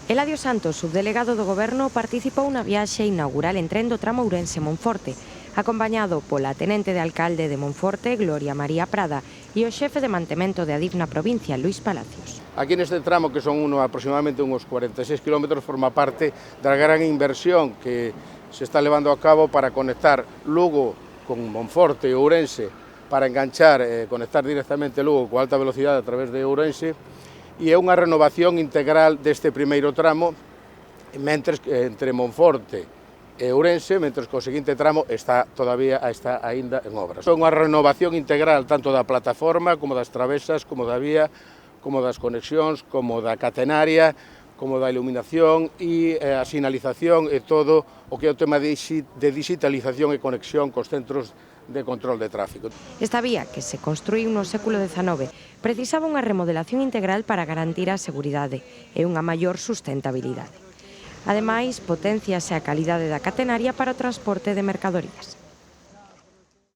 Eladio Santos, subdelegado do Goberno, participou na viaxe inaugural en tren do tramo Ourense-Monforte, acompañado pola tenente de alcalde de Monforte, Gloria María Prada, e o xefe de mantemento de Adif na provincia, Luís Palacios. Aquí neste tramo, que son aproximadamente uns 46 km, forma parte da gran inversión que se está levando a cabo para conectar Lugo con Monforte e Ourense, para enganchar e conectar directamente Lugo con alta velocidade a través de Ourense, e é unha renovación integral deste primeiro tramo entre Monforte e Ourense, mentre que o seguinte tramo está aínda en obras. É unha renovación integral tanto da plataforma, como das travesas, como da vía, como das conexións, como da catenaria, como da iluminación e a sinalización e todo o que é o tema de digitalización e conexión cos centros de control de tráfico. Esta vía, que se construíu no século XIX, precisaba unha remodelación integral para garantir a seguridade e unha maior sustentabilidade. Ademais, potenciase a calidade da catenaria para o transporte de mercadorías.